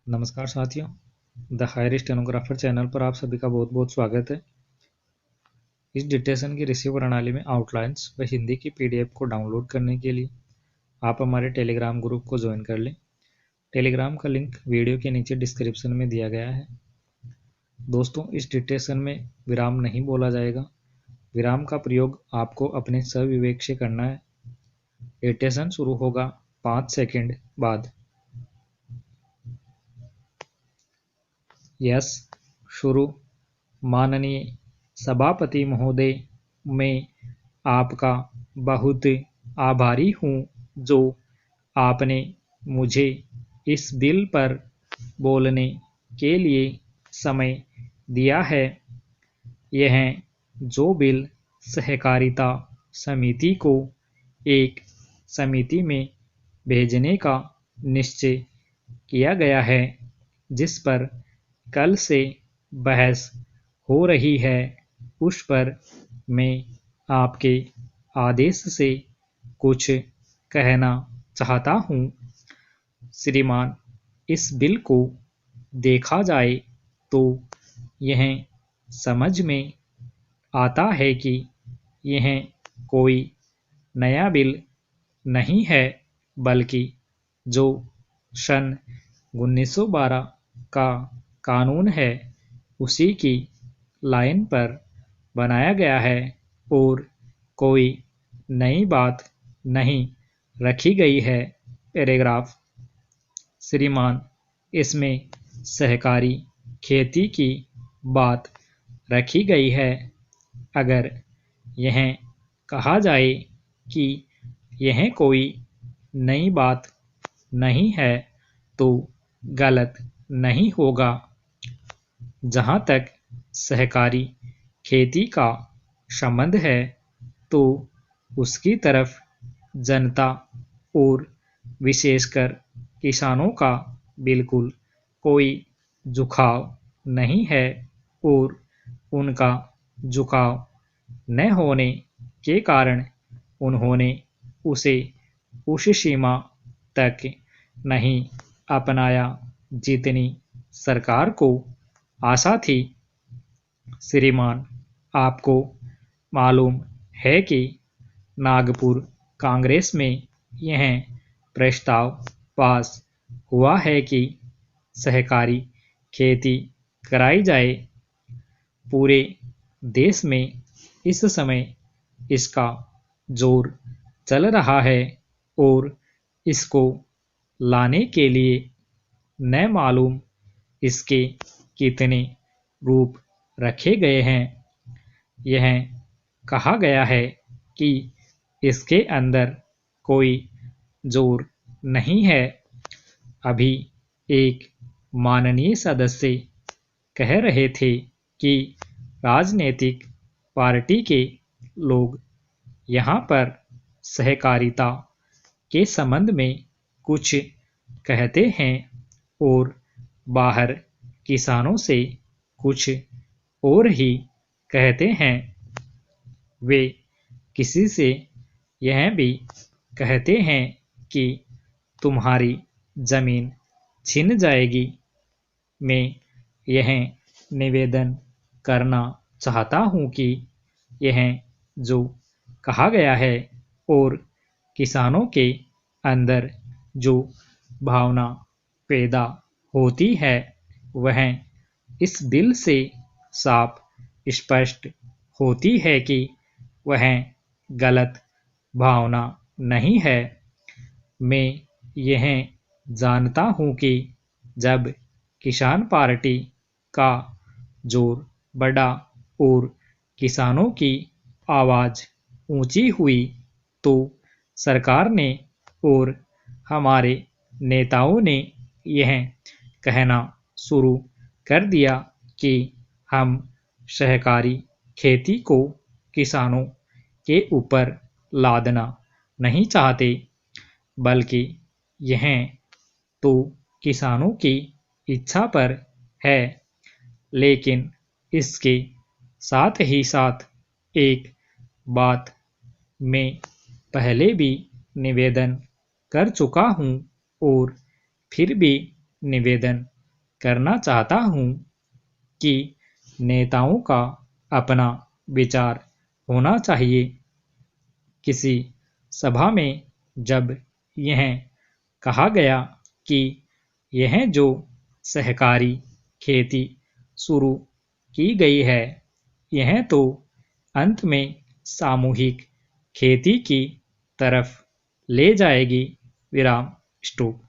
नमस्कार साथियों, the higher stenographer channel पर आप सभी का बहुत बहुत स्वागत है। इस डिक्टेशन की रिसीव प्रणाली में आउटलाइंस व हिंदी की पीडीएफ को डाउनलोड करने के लिए आप हमारे टेलीग्राम ग्रुप को ज्वाइन कर लें। टेलीग्राम का लिंक वीडियो के नीचे डिस्क्रिप्शन में दिया गया है। दोस्तों, इस डिक्टेशन में विराम नहीं बोला जाएगा। विराम का प्रयोग आपको अपने सविवेक से करना है। डिक्टेशन शुरू होगा 5 सेकंड बाद। यस, शुरू। माननीय सभापति महोदय, मैं आपका बहुत आभारी हूँ जो आपने मुझे इस बिल पर बोलने के लिए समय दिया है। यह जो बिल सहकारिता समिति को एक समिति में भेजने का निश्चय किया गया है, जिस पर कल से बहस हो रही है, उस पर मैं आपके आदेश से कुछ कहना चाहता हूँ। श्रीमान, इस बिल को देखा जाए तो यह समझ में आता है कि यह कोई नया बिल नहीं है, बल्कि जो सन 1912 का कानून है उसी की लाइन पर बनाया गया है और कोई नई बात नहीं रखी गई है। पैराग्राफ। श्रीमान, इसमें सहकारी खेती की बात रखी गई है। अगर यह कहा जाए कि यह कोई नई बात नहीं है तो गलत नहीं होगा। जहाँ तक सहकारी खेती का संबंध है तो उसकी तरफ जनता और विशेषकर किसानों का बिल्कुल कोई झुकाव नहीं है और उनका झुकाव न होने के कारण उन्होंने उसे उस सीमा तक नहीं अपनाया जितनी सरकार को आशा थी। श्रीमान, आपको मालूम है कि नागपुर कांग्रेस में यह प्रस्ताव पास हुआ है कि सहकारी खेती कराई जाए। पूरे देश में इस समय इसका जोर चल रहा है और इसको लाने के लिए न मालूम इसके कितने रूप रखे गए हैं। यह कहा गया है कि इसके अंदर कोई जोर नहीं है। अभी एक माननीय सदस्य कह रहे थे कि राजनीतिक पार्टी के लोग यहाँ पर सहकारिता के संबंध में कुछ कहते हैं और बाहर किसानों से कुछ और ही कहते हैं। वे किसी से यह भी कहते हैं कि तुम्हारी जमीन छिन जाएगी। मैं यह निवेदन करना चाहता हूँ कि यह जो कहा गया है और किसानों के अंदर जो भावना पैदा होती है वह इस बिल से साफ स्पष्ट होती है कि वह गलत भावना नहीं है। मैं यह जानता हूँ कि जब किसान पार्टी का जोर बढ़ा और किसानों की आवाज़ ऊंची हुई तो सरकार ने और हमारे नेताओं ने यह कहना शुरू कर दिया कि हम सहकारी खेती को किसानों के ऊपर लादना नहीं चाहते, बल्कि यह तो किसानों की इच्छा पर है। लेकिन इसके साथ ही साथ एक बात मैं पहले भी निवेदन कर चुका हूँ और फिर भी निवेदन करना चाहता हूं कि नेताओं का अपना विचार होना चाहिए। किसी सभा में जब यह कहा गया कि यह जो सहकारी खेती शुरू की गई है, यह तो अंत में सामूहिक खेती की तरफ ले जाएगी। विराम। स्टॉप।